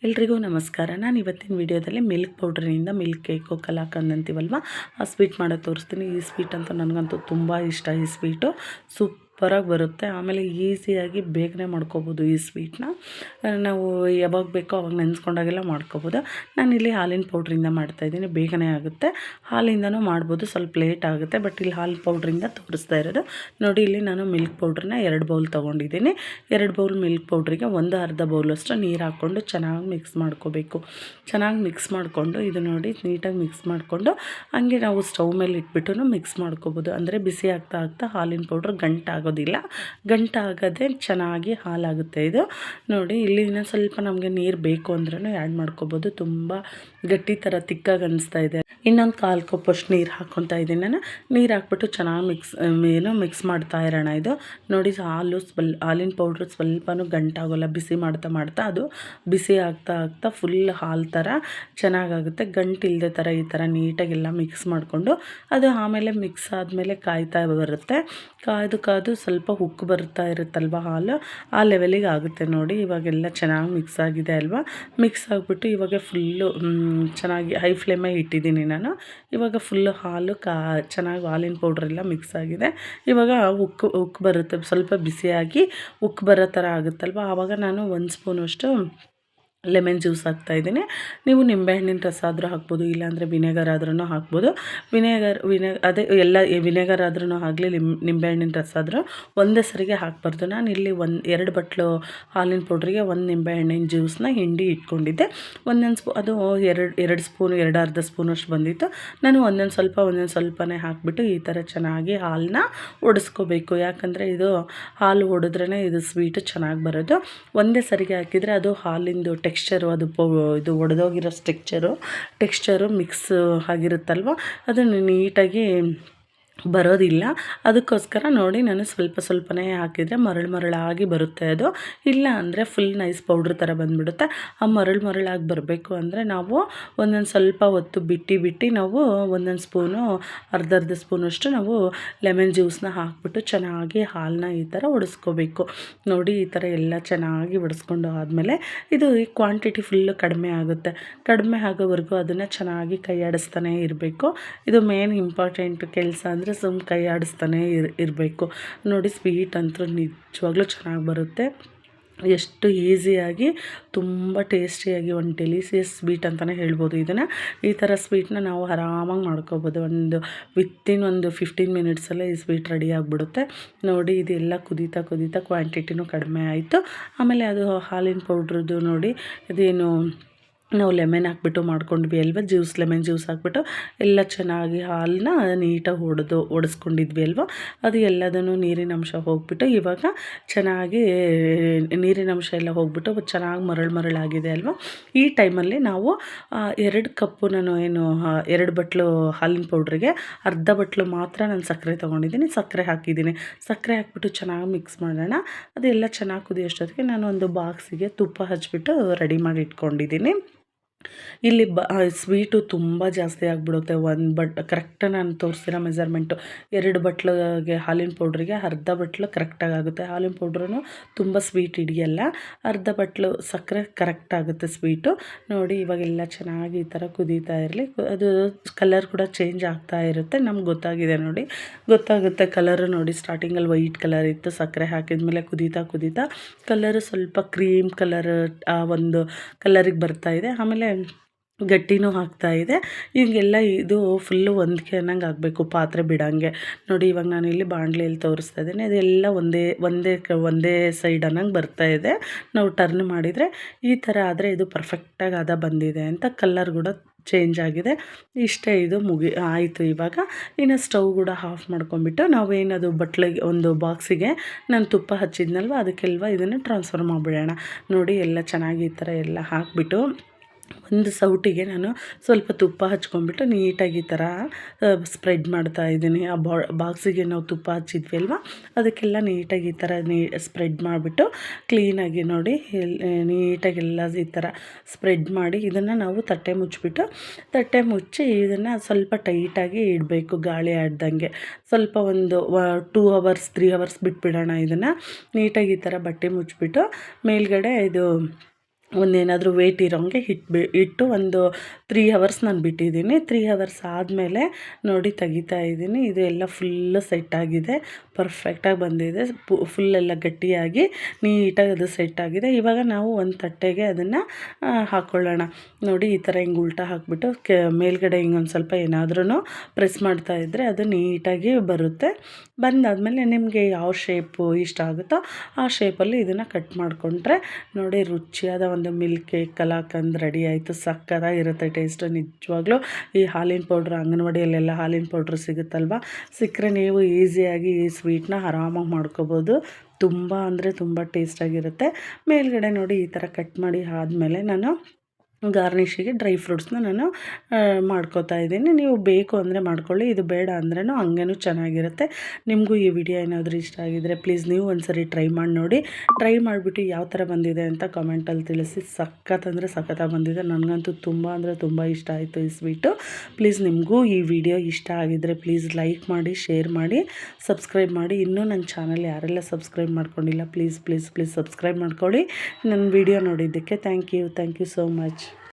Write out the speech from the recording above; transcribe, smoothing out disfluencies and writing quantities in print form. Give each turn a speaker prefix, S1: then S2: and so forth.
S1: ಎಲ್ರಿಗೂ ನಮಸ್ಕಾರ. ನಾನು ಇವತ್ತಿನ ವಿಡಿಯೋದಲ್ಲಿ ಮಿಲ್ಕ್ ಪೌಡ್ರಿನಿಂದ ಮಿಲ್ಕ್ ಕೇಕು ಕಲಾಕಂದ್ ಅಂತೀವಲ್ವ, ಆ ಸ್ವೀಟ್ ಮಾಡೋದು ತೋರಿಸ್ತೀನಿ. ಈ ಸ್ವೀಟ್ ಅಂತೂ ನನಗಂತೂ ತುಂಬ ಇಷ್ಟ. ಈ ಸ್ವೀಟು ಸೂಪರಾಗಿ ಬರುತ್ತೆ. ಆಮೇಲೆ ಈಸಿಯಾಗಿ ಬೇಗನೆ ಮಾಡ್ಕೋಬೋದು. ಈ ಸ್ವೀಟ್ನ ನಾವು ಯಾವಾಗ ಬೇಕೋ ಅವಾಗ ನೆನೆಸ್ಕೊಂಡಾಗೆಲ್ಲ ಮಾಡ್ಕೋಬೋದು. ನಾನಿಲ್ಲಿ ಹಾಲಿನ ಪೌಡ್ರಿಂದ ಮಾಡ್ತಾಯಿದ್ದೀನಿ, ಬೇಗನೆ ಆಗುತ್ತೆ. ಹಾಲಿಂದನೂ ಮಾಡ್ಬೋದು, ಸ್ವಲ್ಪ ಲೇಟ್ ಆಗುತ್ತೆ. ಬಟ್ ಇಲ್ಲಿ ಹಾಲಿನ ಪೌಡ್ರಿಂದ ತೋರಿಸ್ತಾ ಇರೋದು. ನೋಡಿ, ಇಲ್ಲಿ ನಾನು ಮಿಲ್ಕ್ ಪೌಡ್ರನ್ನ 2 ಬೌಲ್ ತೊಗೊಂಡಿದ್ದೀನಿ. 2 ಬೌಲ್ ಮಿಲ್ಕ್ ಪೌಡ್ರಿಗೆ ಅರ್ಧ ಬೌಲಷ್ಟು ನೀರು ಹಾಕ್ಕೊಂಡು ಚೆನ್ನಾಗಿ ಮಿಕ್ಸ್ ಮಾಡ್ಕೋಬೇಕು. ಚೆನ್ನಾಗಿ ಮಿಕ್ಸ್ ಮಾಡಿಕೊಂಡು ಇದು ನೋಡಿ ನೀಟಾಗಿ ಮಿಕ್ಸ್ ಮಾಡಿಕೊಂಡು ಹಂಗೆ ನಾವು ಸ್ಟವ್ ಮೇಲೆ ಇಟ್ಬಿಟ್ಟು ಮಿಕ್ಸ್ ಮಾಡ್ಕೋಬೋದು. ಅಂದರೆ ಬಿಸಿ ಆಗ್ತಾ ಆಗ್ತಾ ಹಾಲಿನ ಪೌಡ್ರ್ ಗಂಟಾಗೋದಿಲ್ಲ. ಗಂಟಾಗದೆ ಚೆನ್ನಾಗಿ ಹಾಲಾಗುತ್ತೆ. ಇದು ನೋಡಿ, ಇಲ್ಲಿ ಇನ್ನೊಂದು ಸ್ವಲ್ಪ ನಮಗೆ ನೀರು ಬೇಕು ಅಂದ್ರೂ ಆ್ಯಡ್ ಮಾಡ್ಕೋಬೋದು. ತುಂಬ ಗಟ್ಟಿ ಥರ ತಿಕ್ಕಾಗಿ ಅನಿಸ್ತಾ ಇದೆ. ಇನ್ನೊಂದು 1/4 ಕಪ್ಪಷ್ಟು ನೀರು ಹಾಕ್ಕೊತಾ ಇದ್ದೀನಿ ನಾನು. ನೀರು ಹಾಕ್ಬಿಟ್ಟು ಚೆನ್ನಾಗಿ ಮಿಕ್ಸ್ ಮಾಡ್ತಾ ಇರೋಣ. ಇದು ನೋಡಿ, ಹಾಲಿನ ಪೌಡ್ರ್ ಸ್ವಲ್ಪನೂ ಗಂಟಾಗೋಲ್ಲ. ಬಿಸಿ ಮಾಡ್ತಾ ಮಾಡ್ತಾ ಅದು ಬಿಸಿ ಆಗ್ತಾ ಆಗ್ತಾ ಫುಲ್ ಹಾಲು ಥರ ಚೆನ್ನಾಗಾಗುತ್ತೆ. ಗಂಟಿಲ್ಲದೆ ಥರ ಈ ಥರ ನೀಟಾಗೆಲ್ಲ ಮಿಕ್ಸ್ ಮಾಡಿಕೊಂಡು ಅದು ಆಮೇಲೆ ಮಿಕ್ಸ್ ಆದಮೇಲೆ ಕಾಯ್ತಾ ಬರುತ್ತೆ. ಕಾದು ಸ್ವಲ್ಪ ಉಕ್ಕು ಬರ್ತಾ ಇರುತ್ತಲ್ವ ಹಾಲು, ಆ ಲೆವೆಲಿಗೆ ಆಗುತ್ತೆ. ನೋಡಿ, ಇವಾಗೆಲ್ಲ ಚೆನ್ನಾಗಿ ಮಿಕ್ಸ್ ಆಗಿದೆ ಅಲ್ವಾ. ಮಿಕ್ಸ್ ಆಗಿಬಿಟ್ಟು ಇವಾಗ ಫುಲ್ಲು ಚೆನ್ನಾಗಿ ಹೈ ಫ್ಲೇಮೇ ಇಟ್ಟಿದ್ದೀನಿ ನಾನು. ಇವಾಗ ಫುಲ್ಲು ಹಾಲು ಚೆನ್ನಾಗಿ ಹಾಲಿನ ಪೌಡ್ರೆಲ್ಲ ಮಿಕ್ಸ್ ಆಗಿದೆ. ಇವಾಗ ಉಕ್ಕು ಬರುತ್ತೆ, ಸ್ವಲ್ಪ ಬಿಸಿಯಾಗಿ ಉಕ್ಕು ಬರೋ ಥರ ಆಗುತ್ತಲ್ವ. ಆವಾಗ ನಾನು 1 ಸ್ಪೂನಷ್ಟು ಲೆಮನ್ ಜ್ಯೂಸ್ ಹಾಕ್ತಾಯಿದ್ದೀನಿ. ನೀವು ನಿಂಬೆಹಣ್ಣಿನ ರಸ ಆದರೂ ಹಾಕ್ಬೋದು, ಇಲ್ಲಾಂದರೆ ವಿನೆಗರ್ ಆದ್ರೂ ಹಾಕ್ಬೋದು. ಅದೇ ಎಲ್ಲ ವಿನೆಗರ್ ಆದ್ರೂ ಆಗಲಿ, ನಿಂಬೆಹಣ್ಣಿನ ರಸ ಆದರೂ ಒಂದೇ ಸರಿಗೆ ಹಾಕಬಾರ್ದು. ನಾನು ಇಲ್ಲಿ 2 ಬಟ್ಲು ಹಾಲಿನ ಪೌಡ್ರಿಗೆ 1 ನಿಂಬೆಹಣ್ಣಿನ ಜ್ಯೂಸನ್ನ ಹಿಂಡಿ ಇಟ್ಕೊಂಡಿದ್ದೆ. ಅದು 2 ಸ್ಪೂನು, 2 ಸ್ಪೂನಷ್ಟು ಬಂದಿತ್ತು. ನಾನು ಒಂದೊಂದು ಸ್ವಲ್ಪನೇ ಹಾಕಿಬಿಟ್ಟು ಈ ಥರ ಚೆನ್ನಾಗಿ ಹಾಲನ್ನ ಒಡಿಸ್ಕೋಬೇಕು. ಯಾಕಂದರೆ ಇದು ಹಾಲು ಒಡೆದ್ರೇ ಇದು ಸ್ವೀಟು ಚೆನ್ನಾಗಿ ಬರೋದು. ಒಂದೇ ಸರಿಗೆ ಹಾಕಿದರೆ ಅದು ಹಾಲಿಂದು ಟೆಕ್ಸ್ಚರು, ಅದು ಇದು ಒಡೆದೋಗಿರೋ ಟೆಕ್ಸ್ಚರು ಮಿಕ್ಸ್ ಆಗಿರುತ್ತಲ್ವ, ಅದನ್ನು ನೀಟಾಗಿ ಬರೋದಿಲ್ಲ. ಅದಕ್ಕೋಸ್ಕರ ನೋಡಿ, ನಾನು ಸ್ವಲ್ಪನೇ ಹಾಕಿದರೆ ಮರಳಾಗಿ ಬರುತ್ತೆ ಅದು. ಇಲ್ಲ ಅಂದರೆ ಫುಲ್ ನೈಸ್ ಪೌಡ್ರ್ ಥರ ಬಂದುಬಿಡುತ್ತೆ. ಆ ಮರಳಾಗಿ ಬರಬೇಕು ಅಂದರೆ ನಾವು ಒಂದೊಂದು ಸ್ವಲ್ಪ ಹೊತ್ತು ಬಿಟ್ಟು ನಾವು ಒಂದೊಂದು ಸ್ಪೂನು, ಅರ್ಧ ಸ್ಪೂನಷ್ಟು ನಾವು ಲೆಮನ್ ಜ್ಯೂಸನ್ನ ಹಾಕ್ಬಿಟ್ಟು ಚೆನ್ನಾಗಿ ಹಾಲನ್ನ ಈ ಥರ ಒಡಿಸ್ಕೋಬೇಕು. ನೋಡಿ, ಈ ಥರ ಎಲ್ಲ ಚೆನ್ನಾಗಿ ಒಡಿಸ್ಕೊಂಡು ಆದಮೇಲೆ ಇದು ಈ ಕ್ವಾಂಟಿಟಿ ಫುಲ್ಲು ಕಡಿಮೆ ಆಗುತ್ತೆ. ಕಡಿಮೆ ಆಗೋವರೆಗೂ ಅದನ್ನು ಚೆನ್ನಾಗಿ ಕೈ ಆಡಿಸ್ತಾನೇ ಇರಬೇಕು. ಇದು ಮೇನ್ ಇಂಪಾರ್ಟೆಂಟ್ ಕೆಲಸ. ಅಂದರೆ ಕೈ ಆಡಿಸ್ತಾನೆ ಇರಬೇಕು. ನೋಡಿ, ಸ್ವೀಟ್ ಅಂತೂ ನಿಜವಾಗ್ಲೂ ಚೆನ್ನಾಗಿ ಬರುತ್ತೆ. ಎಷ್ಟು ಈಸಿಯಾಗಿ, ತುಂಬ ಟೇಸ್ಟಿಯಾಗಿ, ಒಂದು ಡೆಲಿಸಿಯಸ್ ಸ್ವೀಟ್ ಅಂತಲೇ ಹೇಳ್ಬೋದು ಇದನ್ನು. ಈ ಥರ ಸ್ವೀಟ್ನ ನಾವು ಆರಾಮಾಗಿ ಮಾಡ್ಕೋಬೋದು. ವಿತಿನ್ 15 ಮಿನಿಟ್ಸಲ್ಲೇ ಈ ಸ್ವೀಟ್ ರೆಡಿ ಆಗಿಬಿಡುತ್ತೆ. ನೋಡಿ, ಇದೆಲ್ಲ ಕುದೀತಾ ಕ್ವಾಂಟಿಟಿನೂ ಕಡಿಮೆ ಆಯಿತು. ಆಮೇಲೆ ಅದು ಹಾಲಿನ ಪೌಡ್ರದ್ದು ನೋಡಿ, ಇದೇನು ನಾವು ಲೆಮನ್ ಹಾಕ್ಬಿಟ್ಟು ಮಾಡ್ಕೊಂಡ್ವಿ ಅಲ್ವ, ಲೆಮನ್ ಜ್ಯೂಸ್ ಹಾಕ್ಬಿಟ್ಟು ಎಲ್ಲ ಚೆನ್ನಾಗಿ ಹಾಲನ್ನ ನೀಟಾಗಿ ಒಡಿಸ್ಕೊಂಡಿದ್ವಿ ಅಲ್ವ, ಅದು ಎಲ್ಲದನ್ನು ನೀರಿನ ಅಂಶ ಹೋಗ್ಬಿಟ್ಟು ಇವಾಗ ಚೆನ್ನಾಗಿ ನೀರಿನ ಅಂಶ ಎಲ್ಲ ಹೋಗ್ಬಿಟ್ಟು ಚೆನ್ನಾಗಿ ಮರಳಾಗಿದೆ ಅಲ್ವ. ಈ ಟೈಮಲ್ಲಿ ನಾವು 2 ಕಪ್ಪು, ನಾನು 2 ಬಟ್ಲು ಹಾಲಿನ ಪೌಡ್ರಿಗೆ ಅರ್ಧ ಬಟ್ಲು ಮಾತ್ರ ನಾನು ಸಕ್ಕರೆ ತೊಗೊಂಡಿದ್ದೀನಿ. ಸಕ್ಕರೆ ಹಾಕ್ಬಿಟ್ಟು ಚೆನ್ನಾಗಿ ಮಿಕ್ಸ್ ಮಾಡೋಣ. ಅದೆಲ್ಲ ಚೆನ್ನಾಗಿ ಕುದಿಯೋಷ್ಟೊತ್ತಿಗೆ ನಾನು ಒಂದು ಬಾಕ್ಸಿಗೆ ತುಪ್ಪ ಹಚ್ಬಿಟ್ಟು ರೆಡಿ ಮಾಡಿ ಇಟ್ಕೊಂಡಿದ್ದೀನಿ. ಇಲ್ಲಿ ಸ್ವೀಟು ತುಂಬ ಜಾಸ್ತಿ ಆಗಿಬಿಡುತ್ತೆ. ಕರೆಕ್ಟ್ ನಾನು ತೋರಿಸ್ತಿರೋ ಮೆಜರ್ಮೆಂಟು 2 ಬಟ್ಲಿಗೆ ಹಾಲಿನ ಪೌಡ್ರಿಗೆ ಅರ್ಧ ಬಟ್ಲು ಕರೆಕ್ಟಾಗಿ ಆಗುತ್ತೆ. ಹಾಲಿನ ಪೌಡ್ರೂ ತುಂಬ ಸ್ವೀಟ್ ಹಿಡಿಯಲ್ಲ. ಅರ್ಧ ಬಟ್ಲು ಸಕ್ಕರೆ ಕರೆಕ್ಟ್ ಆಗುತ್ತೆ ಸ್ವೀಟು. ನೋಡಿ, ಇವಾಗೆಲ್ಲ ಚೆನ್ನಾಗಿ ಈ ಥರ ಕುದೀತಾ ಇರಲಿ. ಅದು ಕಲರ್ ಕೂಡ ಚೇಂಜ್ ಆಗ್ತಾ ಇರುತ್ತೆ. ನಮ್ಗೆ ಗೊತ್ತಾಗುತ್ತೆ ಕಲರು. ನೋಡಿ, ಸ್ಟಾರ್ಟಿಂಗಲ್ಲಿ ವೈಟ್ ಕಲರ್ ಇತ್ತು, ಸಕ್ಕರೆ ಹಾಕಿದ್ಮೇಲೆ ಕುದೀತಾ ಕಲರು ಸ್ವಲ್ಪ ಕ್ರೀಮ್ ಕಲರ್ ಒಂದು ಕಲರಿಗೆ ಬರ್ತಾಯಿದೆ. ಆಮೇಲೆ ಗಟ್ಟಿನೂ ಆಗ್ತಾಯಿದೆ. ಹೀಗೆಲ್ಲ ಇದು ಫುಲ್ಲು ಹೊಂದ್ಕೆ ಅನ್ನಂಗೆ ಆಗಬೇಕು, ಪಾತ್ರೆ ಬಿಡೋಂಗೆ. ನೋಡಿ, ಇವಾಗ ನಾನು ಇಲ್ಲಿ ಬಾಣಲೆಯಲ್ಲಿ ತೋರಿಸ್ತಾ ಇದ್ದೀನಿ. ಅದೆಲ್ಲ ಒಂದೇ ಸೈಡ್ ಅನ್ನಂಗೆ ಬರ್ತಾಯಿದೆ. ನಾವು ಟರ್ನ್ ಮಾಡಿದರೆ ಈ ಥರ ಆದರೆ ಇದು ಪರ್ಫೆಕ್ಟಾಗಿ ಬಂದಿದೆ ಅಂತ. ಕಲರ್ ಕೂಡ ಚೇಂಜ್ ಆಗಿದೆ. ಇಷ್ಟೇ, ಇದು ಆಯಿತು. ಇವಾಗ ಇನ್ನು ಸ್ಟವ್ ಕೂಡ ಆಫ್ ಮಾಡ್ಕೊಂಬಿಟ್ಟು ನಾವೇನದು ಬಟ್ಲಿಗೆ ಒಂದು ಬಾಕ್ಸಿಗೆ ನಾನು ತುಪ್ಪ ಹಚ್ಚಿದ್ನಲ್ವ, ಅದಕ್ಕೆಲ್ವ ಇದನ್ನು ಟ್ರಾನ್ಸ್ಫರ್ ಮಾಡಿಬಿಡೋಣ. ನೋಡಿ, ಎಲ್ಲ ಚೆನ್ನಾಗಿ ಈ ಥರ ಎಲ್ಲ ಹಾಕಿಬಿಟ್ಟು ಒಂದು ಸೌಟಿಗೆ ನಾನು ಸ್ವಲ್ಪ ತುಪ್ಪ ಹಚ್ಕೊಂಡ್ಬಿಟ್ಟು ನೀಟಾಗಿ ಈ ಥರ ಸ್ಪ್ರೆಡ್ ಮಾಡ್ತಾ ಇದ್ದೀನಿ. ಆ ಬಾಕ್ಸಿಗೆ ನಾವು ತುಪ್ಪ ಹಚ್ಚಿದ್ವಿ ಅಲ್ವ, ಅದಕ್ಕೆಲ್ಲ ನೀಟಾಗಿ ಈ ಥರ ಸ್ಪ್ರೆಡ್ ಮಾಡಿಬಿಟ್ಟು ಕ್ಲೀನಾಗಿ ನೋಡಿ ನೀಟಾಗೆಲ್ಲ ಈ ಥರ ಸ್ಪ್ರೆಡ್ ಮಾಡಿ ಇದನ್ನು ನಾವು ತಟ್ಟೆ ಮುಚ್ಚಿ ಇದನ್ನು ಸ್ವಲ್ಪ ಟೈಟಾಗಿ ಇಡಬೇಕು, ಗಾಳಿ ಆಡ್ದಂಗೆ. ಸ್ವಲ್ಪ ಒಂದು 2 ಅವರ್ಸ್ 3 ಅವರ್ಸ್ ಬಿಟ್ಬಿಡೋಣ. ಇದನ್ನು ನೀಟಾಗಿ ಈ ಥರ ಬಟ್ಟೆ ಮುಚ್ಚಿಬಿಟ್ಟು ಮೇಲ್ಗಡೆ ಇದು ಒಂದೇನಾದರೂ ವೆಯ್ಟ್ ಇರೋಂಗೆ ಇಟ್ಟು ಒಂದು 3 ಅವರ್ಸ್ ನಾನು ಬಿಟ್ಟಿದ್ದೀನಿ. 3 ಅವರ್ಸ್ ಆದಮೇಲೆ ನೋಡಿ ತೆಗಿತಾ ಇದ್ದೀನಿ. ಇದು ಎಲ್ಲ ಫುಲ್ಲು ಸೆಟ್ ಆಗಿದೆ, ಪರ್ಫೆಕ್ಟಾಗಿ ಬಂದಿದೆ. ಫುಲ್ಲೆಲ್ಲ ಗಟ್ಟಿಯಾಗಿ ನೀಟಾಗಿ ಅದು ಸೆಟ್ ಆಗಿದೆ. ಇವಾಗ ನಾವು ಒಂದು ತಟ್ಟೆಗೆ ಅದನ್ನು ಹಾಕ್ಕೊಳ್ಳೋಣ. ನೋಡಿ ಈ ಥರ ಹಿಂಗೆ ಉಲ್ಟಾ ಹಾಕಿಬಿಟ್ಟು ಮೇಲ್ಗಡೆ ಹಿಂಗೊಂದು ಸ್ವಲ್ಪ ಏನಾದ್ರೂ ಪ್ರೆಸ್ ಮಾಡ್ತಾಯಿದ್ರೆ ಅದು ನೀಟಾಗಿ ಬರುತ್ತೆ. ಬಂದಾದಮೇಲೆ ನಿಮಗೆ ಯಾವ ಶೇಪು ಇಷ್ಟ ಆಗುತ್ತೋ ಆ ಶೇಪಲ್ಲಿ ಇದನ್ನು ಕಟ್ ಮಾಡಿಕೊಂಡ್ರೆ ನೋಡಿ ರುಚಿಯಾದ ಒಂದು ಮಿಲ್ಕ್ ಕೇಕ್ ಕಲಾಕಂದ್ ರೆಡಿ ಆಯಿತು. ಸಕ್ಕತ್ತಾಗಿರುತ್ತೆ ಟೇಸ್ಟು. ನಿಜವಾಗ್ಲೂ ಈ ಹಾಲಿನ ಪೌಡ್ರ್ ಅಂಗನವಾಡಿಯಲ್ಲೆಲ್ಲ ಹಾಲಿನ ಪೌಡ್ರ್ ಸಿಗುತ್ತಲ್ವ, ಸಿಕ್ಕರೆ ನೀವು ಈಸಿಯಾಗಿ ಈ ಸ್ವೀಟ್ನ ಆರಾಮಾಗಿ ಮಾಡ್ಕೋಬೋದು. ತುಂಬ ಅಂದರೆ ತುಂಬ ಟೇಸ್ಟಾಗಿರುತ್ತೆ. ಮೇಲ್ಗಡೆ ನೋಡಿ ಈ ಥರ ಕಟ್ ಮಾಡಿ ಆದಮೇಲೆ ನಾನು ಗಾರ್ನಿಷಿಗೆ ಡ್ರೈ ಫ್ರೂಟ್ಸ್ನ ನಾನು ಮಾಡ್ಕೋತಾ ಇದ್ದೀನಿ. ನೀವು ಬೇಕು ಅಂದರೆ ಮಾಡ್ಕೊಳ್ಳಿ, ಇದು ಬೇಡ ಅಂದ್ರೂ ಹಂಗೇನೂ ಚೆನ್ನಾಗಿರುತ್ತೆ. ನಿಮಗೂ ಈ ವಿಡಿಯೋ ಏನಾದರೂ ಇಷ್ಟ ಆಗಿದರೆ ಪ್ಲೀಸ್ ನೀವು ಒಂದ್ಸರಿ ಟ್ರೈ ಮಾಡಿ ನೋಡಿ. ಟ್ರೈ ಮಾಡಿಬಿಟ್ಟು ಯಾವ ಥರ ಬಂದಿದೆ ಅಂತ ಕಮೆಂಟಲ್ಲಿ ತಿಳಿಸಿ. ಸಖತ್ ಅಂದರೆ ಸಖತ್ತಾಗಿ ಬಂದಿದೆ. ನನಗಂತೂ ತುಂಬ ಅಂದರೆ ತುಂಬ ಇಷ್ಟ ಆಯಿತು ಈ ಸ್ವೀಟು. ಪ್ಲೀಸ್ ನಿಮಗೂ ಈ ವಿಡಿಯೋ ಇಷ್ಟ ಆಗಿದರೆ ಪ್ಲೀಸ್ ಲೈಕ್ ಮಾಡಿ, ಶೇರ್ ಮಾಡಿ, ಸಬ್ಸ್ಕ್ರೈಬ್ ಮಾಡಿ. ಇನ್ನೂ ನನ್ನ ಚಾನಲ್ ಯಾರೆಲ್ಲ ಸಬ್ಸ್ಕ್ರೈಬ್ ಮಾಡ್ಕೊಂಡಿಲ್ಲ ಪ್ಲೀಸ್ ಪ್ಲೀಸ್ ಪ್ಲೀಸ್ ಸಬ್ಸ್ಕ್ರೈಬ್ ಮಾಡ್ಕೊಳ್ಳಿ. ನನ್ನ ವಿಡಿಯೋ ನೋಡಿದ್ದಕ್ಕೆ ಥ್ಯಾಂಕ್ ಯು ಸೋ ಮಚ್.